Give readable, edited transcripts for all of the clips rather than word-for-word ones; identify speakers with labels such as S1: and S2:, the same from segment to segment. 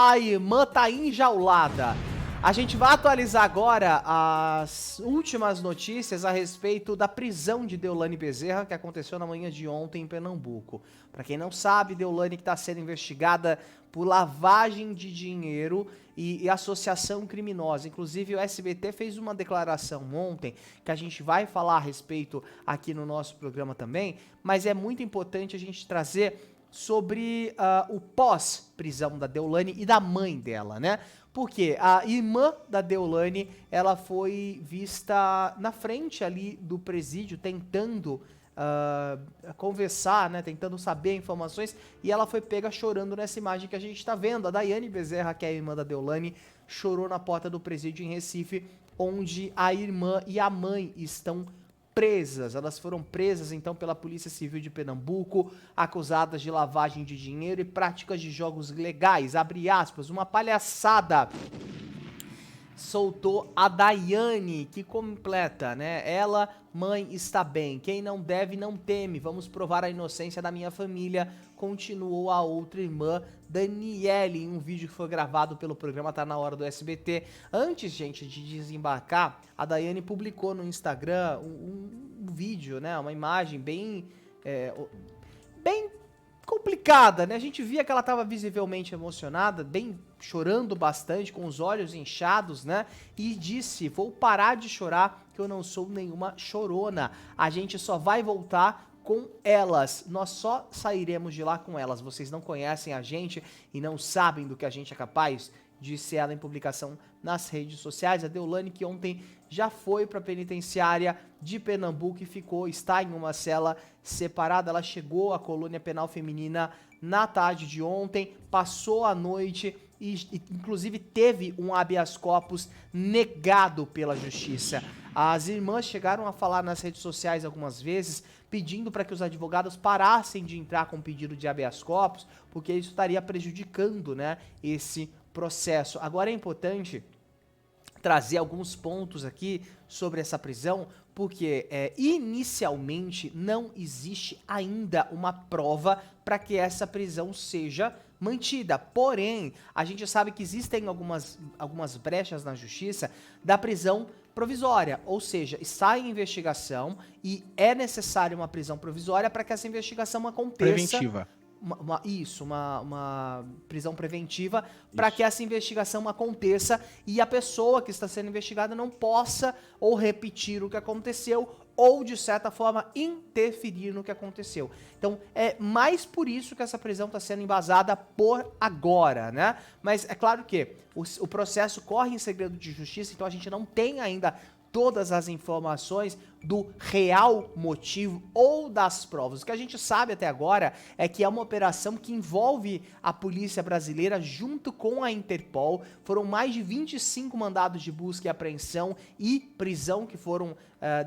S1: a irmã tá enjaulada. A gente vai atualizar agora as últimas notícias a respeito da prisão de Deolane Bezerra, que aconteceu na manhã de ontem em Pernambuco. Para quem não sabe, Deolane que está sendo investigada por lavagem de dinheiro e associação criminosa. Inclusive o SBT fez uma declaração ontem, que a gente vai falar a respeito aqui no nosso programa também, mas é muito importante a gente trazer sobre o pós-prisão da Deolane e da mãe dela, né? Porque a irmã da Deolane, ela foi vista na frente ali do presídio, tentando conversar, né? Tentando saber informações, e ela foi pega chorando nessa imagem que a gente tá vendo. A Daiane Bezerra, que é a irmã da Deolane, chorou na porta do presídio em Recife, onde a irmã e a mãe estão presas. Elas foram presas então pela Polícia Civil de Pernambuco, acusadas de lavagem de dinheiro e práticas de jogos ilegais. Abre aspas, uma palhaçada. Soltou a Daiane, que completa, né? Ela, mãe, está bem. Quem não deve, não teme. Vamos provar a inocência da minha família. Continuou a outra irmã, Daniele, em um vídeo que foi gravado pelo programa Tá Na Hora do SBT. Antes, gente, de desembarcar, a Daiane publicou no Instagram um vídeo, né? Uma imagem bem complicada, né? A gente via que ela estava visivelmente emocionada, bem chorando bastante, com os olhos inchados, né? E disse: vou parar de chorar, que eu não sou nenhuma chorona. A gente só vai voltar com elas. Nós só sairemos de lá com elas. Vocês não conhecem a gente e não sabem do que a gente é capaz, disse ela em publicação nas redes sociais. A Deolane, que ontem já foi para a penitenciária de Pernambuco e está em uma cela separada. Ela chegou à colônia penal feminina na tarde de ontem, passou a noite e inclusive teve um habeas corpus negado pela justiça. As irmãs chegaram a falar nas redes sociais algumas vezes, pedindo para que os advogados parassem de entrar com pedido de habeas corpus, porque isso estaria prejudicando, né, esse processo. Agora é importante trazer alguns pontos aqui sobre essa prisão, porque inicialmente não existe ainda uma prova para que essa prisão seja mantida. Porém, a gente sabe que existem algumas brechas na justiça da prisão provisória, ou seja, está em investigação e é necessária uma prisão provisória para que essa investigação aconteça.
S2: Preventiva.
S1: Uma prisão preventiva para que essa investigação aconteça e a pessoa que está sendo investigada não possa ou repetir o que aconteceu ou, de certa forma, interferir no que aconteceu. Então, é mais por isso que essa prisão está sendo embasada por agora, né? Mas é claro que o processo corre em segredo de justiça, então a gente não tem ainda todas as informações do real motivo ou das provas. O que a gente sabe até agora é que é uma operação que envolve a polícia brasileira junto com a Interpol. Foram mais de 25 mandados de busca e apreensão e prisão que foram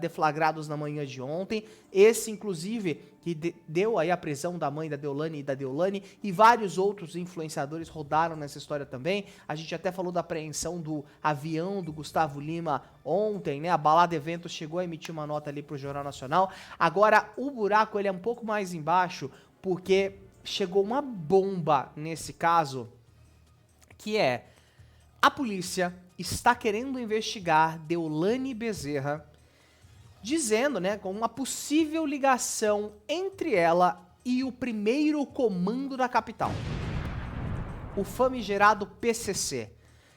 S1: deflagrados na manhã de ontem. Esse, inclusive, que deu aí a prisão da mãe da Deolane e vários outros influenciadores rodaram nessa história também. A gente até falou da apreensão do avião do Gustavo Lima ontem, né? A Balada Eventos chegou a emitir uma nota ali pro Jornal Nacional. Agora, o buraco ele é um pouco mais embaixo, porque chegou uma bomba nesse caso, que é: a polícia está querendo investigar Deolane Bezerra, dizendo, né, com uma possível ligação entre ela e o primeiro comando da capital, o famigerado PCC.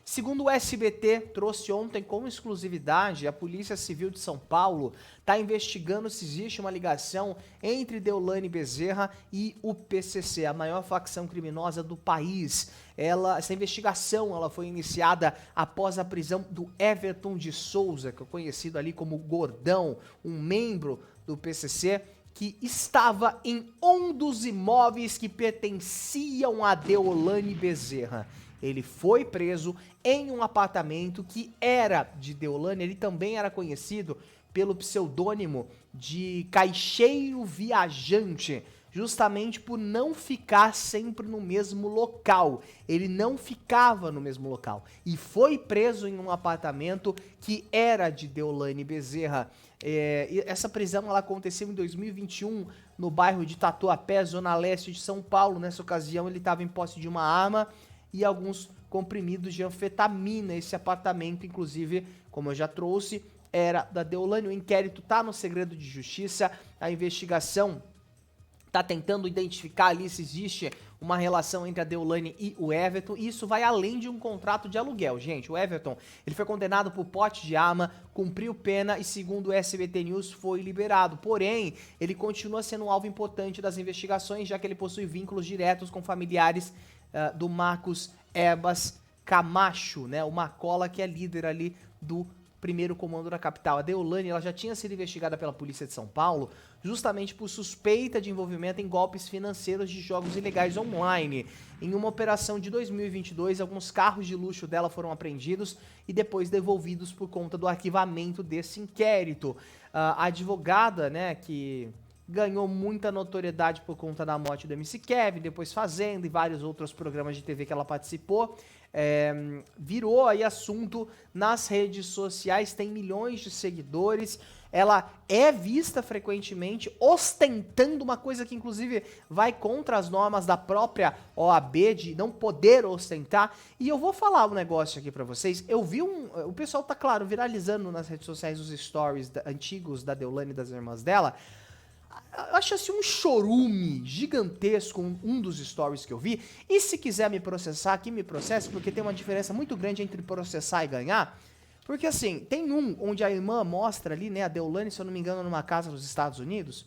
S1: Segundo o SBT trouxe ontem com exclusividade, a Polícia Civil de São Paulo está investigando se existe uma ligação entre Deolane Bezerra e o PCC, a maior facção criminosa do país. Essa investigação ela foi iniciada após a prisão do Everton de Souza, que é conhecido ali como Gordão, um membro do PCC, que estava em um dos imóveis que pertenciam a Deolane Bezerra. Ele foi preso em um apartamento que era de Deolane. Ele também era conhecido pelo pseudônimo de Caixeiro Viajante, justamente por não ficar sempre no mesmo local. Ele não ficava no mesmo local e foi preso em um apartamento que era de Deolane Bezerra. Essa prisão ela aconteceu em 2021 no bairro de Tatuapé, zona leste de São Paulo. Nessa ocasião ele estava em posse de uma arma e alguns comprimidos de anfetamina. Esse apartamento, inclusive, como eu já trouxe, era da Deolane. O inquérito tá no segredo de justiça, a investigação tá tentando identificar ali se existe uma relação entre a Deolane e o Everton, e isso vai além de um contrato de aluguel, gente. O Everton, ele foi condenado por porte de arma, cumpriu pena e, segundo o SBT News, foi liberado. Porém, ele continua sendo um alvo importante das investigações, já que ele possui vínculos diretos com familiares do Marcos Ebas Camacho, né? O Macola, que é líder ali do primeiro comando da capital. A Deolane, ela já tinha sido investigada pela polícia de São Paulo justamente por suspeita de envolvimento em golpes financeiros de jogos ilegais online. Em uma operação de 2022, alguns carros de luxo dela foram apreendidos e depois devolvidos por conta do arquivamento desse inquérito. A advogada, né, que ganhou muita notoriedade por conta da morte do MC Kevin, depois Fazenda e vários outros programas de TV que ela participou, virou aí assunto nas redes sociais, tem milhões de seguidores, ela é vista frequentemente ostentando uma coisa que inclusive vai contra as normas da própria OAB de não poder ostentar. E eu vou falar um negócio aqui pra vocês. Eu vi o pessoal tá, claro, viralizando nas redes sociais os stories antigos da Deolane e das irmãs dela. Eu acho assim um chorume gigantesco um dos stories que eu vi. E se quiser me processar, aqui me processe, porque tem uma diferença muito grande entre processar e ganhar. Porque assim, tem um onde a irmã mostra ali, né, a Deolane, se eu não me engano, numa casa nos Estados Unidos,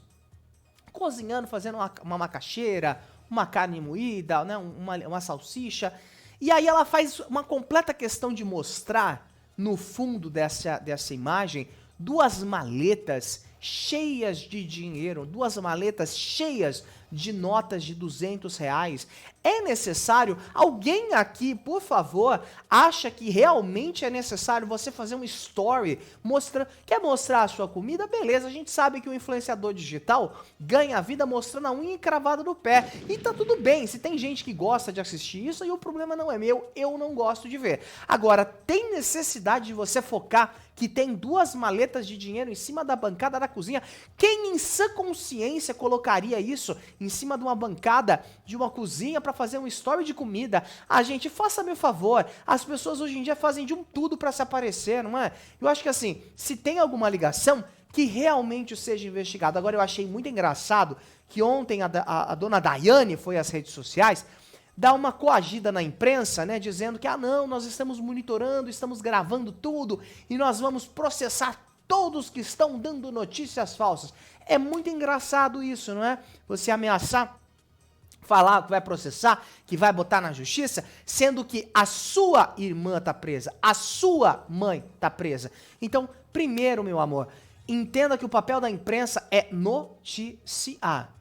S1: cozinhando, fazendo uma macaxeira, uma carne moída, né, uma salsicha. E aí ela faz uma completa questão de mostrar, no fundo dessa imagem, duas maletas cheias de dinheiro, duas maletas cheias de notas de R$200. É necessário? Alguém aqui, por favor, acha que realmente é necessário você fazer um story mostrando, quer mostrar a sua comida? Beleza, a gente sabe que o influenciador digital ganha a vida mostrando a unha encravada no pé. E tá tudo bem, se tem gente que gosta de assistir isso, aí o problema não é meu, eu não gosto de ver. Agora, tem necessidade de você focar que tem duas maletas de dinheiro em cima da bancada da cozinha? Quem em sã consciência colocaria isso em cima de uma bancada de uma cozinha para fazer um story de comida? A gente, faça-me o favor, as pessoas hoje em dia fazem de um tudo para se aparecer, não é? Eu acho que assim, se tem alguma ligação, que realmente seja investigado. Agora eu achei muito engraçado que ontem a dona Daiane foi às redes sociais dar uma coagida na imprensa, né, dizendo que, não, nós estamos monitorando, estamos gravando tudo e nós vamos processar todos que estão dando notícias falsas. É muito engraçado isso, não é? Você ameaçar, falar que vai processar, que vai botar na justiça, sendo que a sua irmã tá presa, a sua mãe tá presa. Então, primeiro, meu amor, entenda que o papel da imprensa é noticiar.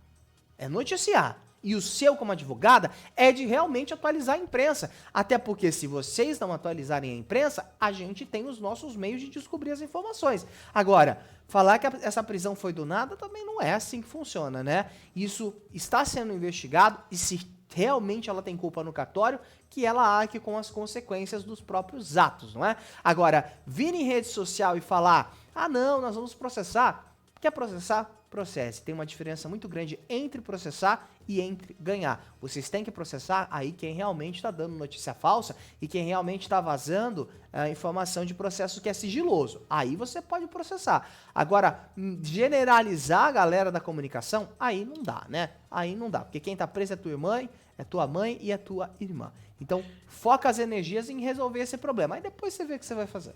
S1: É noticiar. E o seu, como advogada, é de realmente atualizar a imprensa. Até porque se vocês não atualizarem a imprensa, a gente tem os nossos meios de descobrir as informações. Agora, falar que essa prisão foi do nada também não é assim que funciona, né? Isso está sendo investigado e se realmente ela tem culpa no cartório, que ela arque com as consequências dos próprios atos, não é? Agora, vir em rede social e falar, não, nós vamos processar. Quer processar? Processe. Tem uma diferença muito grande entre processar e entre ganhar. Vocês têm que processar aí quem realmente está dando notícia falsa e quem realmente está vazando informação de processo que é sigiloso. Aí você pode processar. Agora, generalizar a galera da comunicação, aí não dá, né? Aí não dá, porque quem está preso é tua mãe e é tua irmã. Então, foca as energias em resolver esse problema. Aí depois você vê o que você vai fazer.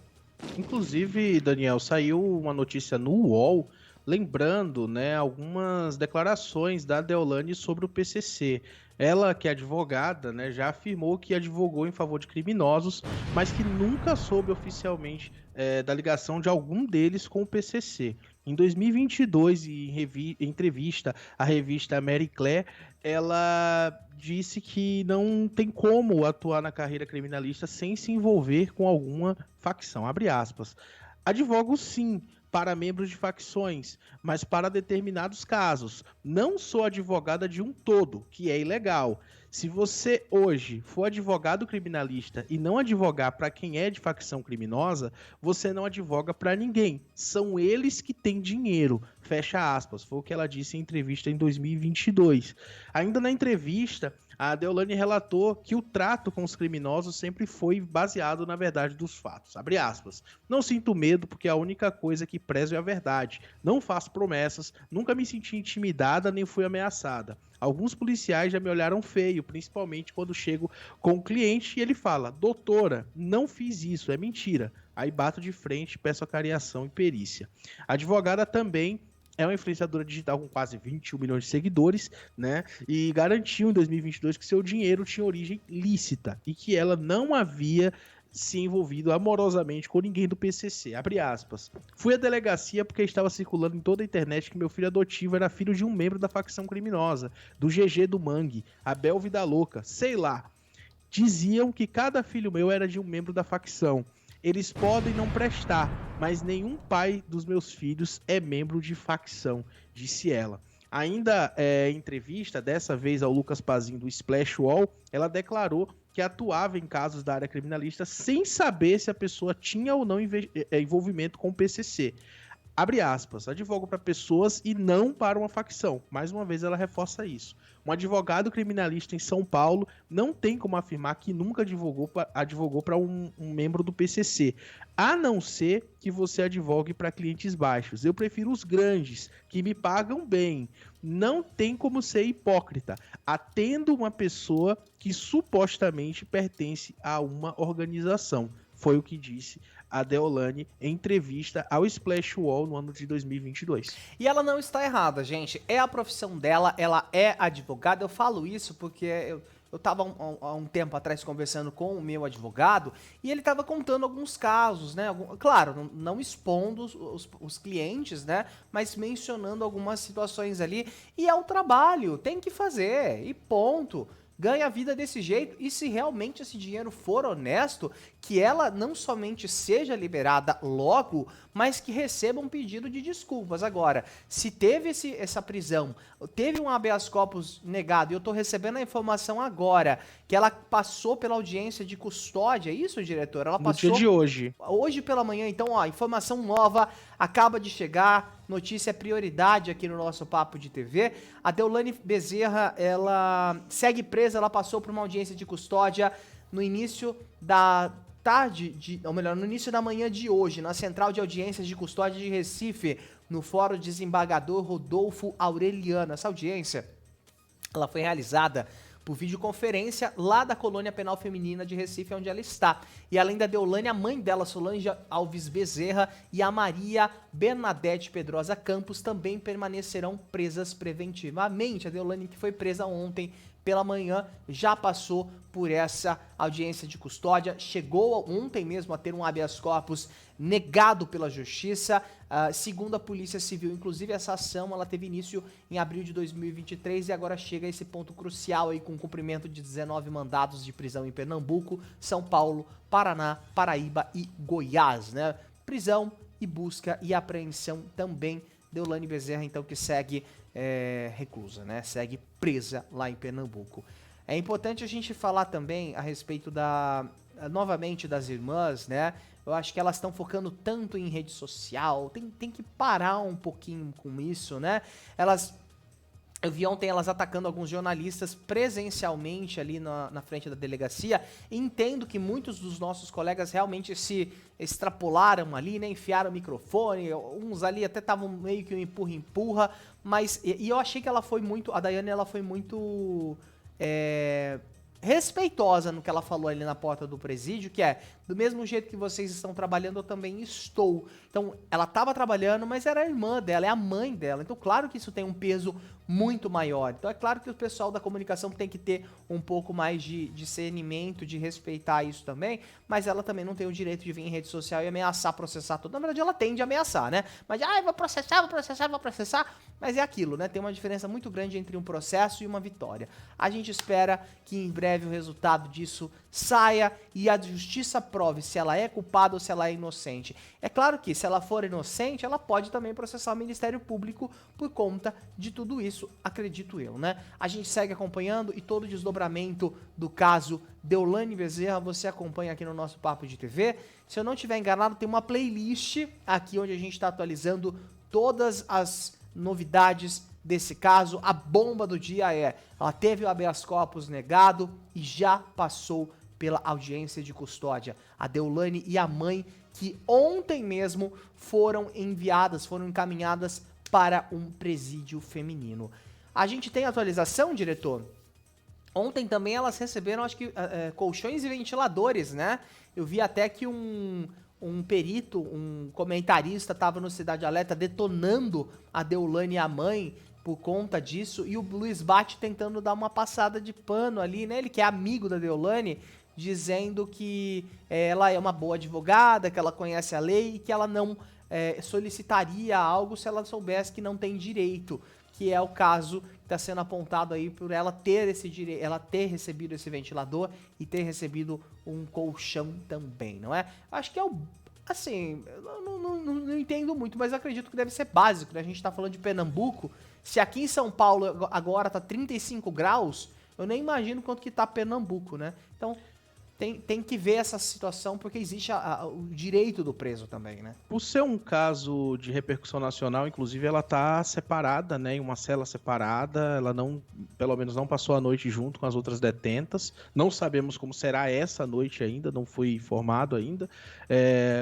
S2: Inclusive, Daniel, saiu uma notícia no UOL lembrando, né, algumas declarações da Deolane sobre o PCC. Ela, que é advogada, né, já afirmou que advogou em favor de criminosos, mas que nunca soube oficialmente da ligação de algum deles com o PCC. Em 2022, em entrevista à revista Marie Claire, ela disse que não tem como atuar na carreira criminalista sem se envolver com alguma facção, abre aspas. Advogo sim para membros de facções, mas para determinados casos. Não sou advogada de um todo, que é ilegal. Se você hoje for advogado criminalista e não advogar para quem é de facção criminosa, você não advoga para ninguém. São eles que têm dinheiro. Fecha aspas. Foi o que ela disse em entrevista em 2022. Ainda na entrevista, A Deolane relatou que o trato com os criminosos sempre foi baseado na verdade dos fatos. Abre aspas. Não sinto medo porque a única coisa que prezo é a verdade. Não faço promessas, nunca me senti intimidada nem fui ameaçada. Alguns policiais já me olharam feio, principalmente quando chego com o cliente e ele fala: doutora, não fiz isso, é mentira. Aí bato de frente, peço a cariação e perícia. A advogada também é uma influenciadora digital com quase 21 milhões de seguidores, né? E garantiu em 2022 que seu dinheiro tinha origem lícita e que ela não havia se envolvido amorosamente com ninguém do PCC. Abre aspas. Fui à delegacia porque estava circulando em toda a internet que meu filho adotivo era filho de um membro da facção criminosa, do GG do Mangue, Abel Vida Louca, sei lá. Diziam que cada filho meu era de um membro da facção. Eles podem não prestar, mas nenhum pai dos meus filhos é membro de facção, disse ela. Ainda em entrevista, dessa vez ao Lucas Pazinho do Splash Wall, ela declarou que atuava em casos da área criminalista sem saber se a pessoa tinha ou não envolvimento com o PCC. Abre aspas, advogo para pessoas e não para uma facção. Mais uma vez ela reforça isso. Um advogado criminalista em São Paulo não tem como afirmar que nunca advogou para um membro do PCC, a não ser que você advogue para clientes baixos. Eu prefiro os grandes, que me pagam bem. Não tem como ser hipócrita, atendo uma pessoa que supostamente pertence a uma organização. Foi o que disse a Deolane em entrevista ao Splash Wall no ano de 2022.
S1: E ela não está errada, gente. É a profissão dela, ela é advogada. Eu falo isso porque eu estava há um tempo atrás conversando com o meu advogado e ele estava contando alguns casos, né? Claro, não expondo os clientes, né? Mas mencionando algumas situações ali. E é o trabalho, tem que fazer, e ponto. Ganha a vida desse jeito, e se realmente esse dinheiro for honesto, que ela não somente seja liberada logo, mas que receba um pedido de desculpas. Agora, se teve essa prisão, teve um habeas corpus negado, e eu tô recebendo a informação agora, que ela passou pela audiência de custódia, é isso, diretor? Ela passou
S2: no dia de hoje.
S1: Hoje pela manhã, então, ó, informação nova, acaba de chegar, notícia é prioridade aqui no nosso Papo de TV. A Deolane Bezerra, ela segue presa, ela passou por uma audiência de custódia no início da tarde, ou melhor, no início da manhã de hoje, na Central de Audiências de Custódia de Recife, no Fórum Desembargador Rodolfo Aureliano. Essa audiência, ela foi realizada por videoconferência lá da Colônia Penal Feminina de Recife, onde ela está. E além da Deolane, a mãe dela, Solange Alves Bezerra, e a Maria Bernadette Pedrosa Campos também permanecerão presas preventivamente. A Deolane, que foi presa ontem pela manhã, já passou por essa audiência de custódia, chegou ontem mesmo a ter um habeas corpus negado pela justiça, segundo a Polícia Civil. Inclusive, essa ação ela teve início em abril de 2023 e agora chega a esse ponto crucial aí, com o cumprimento de 19 mandados de prisão em Pernambuco, São Paulo, Paraná, Paraíba e Goiás, né? Prisão e busca e apreensão também. Deolane Bezerra, então, que segue reclusa, né? Segue presa lá em Pernambuco. É importante a gente falar também a respeito novamente das irmãs, né? Eu acho que elas estão focando tanto em rede social, tem que parar um pouquinho com isso, né? Eu vi ontem elas atacando alguns jornalistas presencialmente ali na frente da delegacia. Entendo que muitos dos nossos colegas realmente se extrapolaram ali, né? Enfiaram o microfone, uns ali até estavam meio que um empurra-empurra, mas e eu achei que ela foi muito, a Daiane, ela foi muito respeitosa no que ela falou ali na porta do presídio, que é, do mesmo jeito que vocês estão trabalhando, eu também estou. Então, ela estava trabalhando, mas era a irmã dela, é a mãe dela. Então, claro que isso tem um peso muito maior. Então, é claro que o pessoal da comunicação tem que ter um pouco mais de discernimento, de respeitar isso também, mas ela também não tem o direito de vir em rede social e ameaçar, processar tudo. Na verdade, ela tende a ameaçar, né? Mas, vou processar, mas é aquilo, né? Tem uma diferença muito grande entre um processo e uma vitória. A gente espera que em breve o resultado disso saia e a justiça prove se ela é culpada ou se ela é inocente. É claro que se ela for inocente, ela pode também processar o Ministério Público por conta de tudo isso, acredito eu, né? A gente segue acompanhando e todo o desdobramento do caso Deolane Bezerra você acompanha aqui no nosso Papo de TV. Se eu não estiver enganado, tem uma playlist aqui onde a gente está atualizando todas as novidades desse caso. A bomba do dia ela teve o habeas corpus negado e já passou pela audiência de custódia. A Deolane e a mãe, que ontem mesmo foram encaminhadas para um presídio feminino. A gente tem atualização, diretor? Ontem também elas receberam, acho que, colchões e ventiladores, né? Eu vi até que um perito, um comentarista estava no Cidade Alerta detonando a Deolane e a mãe por conta disso, e o Luiz Bate tentando dar uma passada de pano ali, né? Ele que é amigo da Deolane, dizendo que ela é uma boa advogada, que ela conhece a lei e que ela não solicitaria algo se ela soubesse que não tem direito, que é o caso que está sendo apontado aí por ela ter esse direito, ela ter recebido esse ventilador e ter recebido um colchão também, não é? Acho que é assim, eu não entendo muito, mas acredito que deve ser básico, né? A gente está falando de Pernambuco. Se aqui em São Paulo agora tá 35 graus, eu nem imagino quanto que tá Pernambuco, né? Então, tem que ver essa situação, porque existe o direito do preso também, né?
S2: Por ser um caso de repercussão nacional, inclusive ela tá separada, né, em uma cela separada, ela não, pelo menos não passou a noite junto com as outras detentas, não sabemos como será essa noite ainda, não foi informado ainda,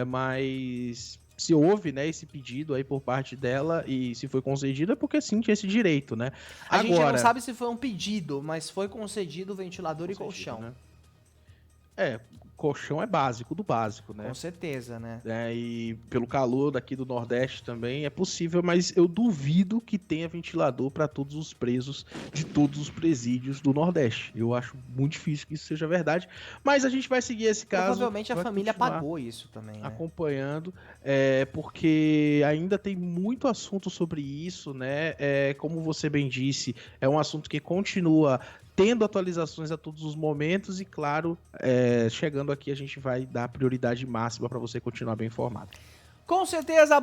S2: mas se houve, né, esse pedido aí por parte dela e se foi concedido é porque sim, tinha esse direito, né?
S1: A gente não sabe se foi um pedido, mas foi concedido ventilador e colchão.
S2: Né? Colchão é básico do básico, né?
S1: Com certeza, né?
S2: E pelo calor daqui do Nordeste também é possível, mas eu duvido que tenha ventilador para todos os presos de todos os presídios do Nordeste. Eu acho muito difícil que isso seja verdade, mas a gente vai seguir esse caso.
S1: Provavelmente a família pagou isso também, né?
S2: Acompanhando, porque ainda tem muito assunto sobre isso, né? Como você bem disse, é um assunto que continua tendo atualizações a todos os momentos e, claro, chegando aqui a gente vai dar prioridade máxima para você continuar bem informado.
S1: Com certeza.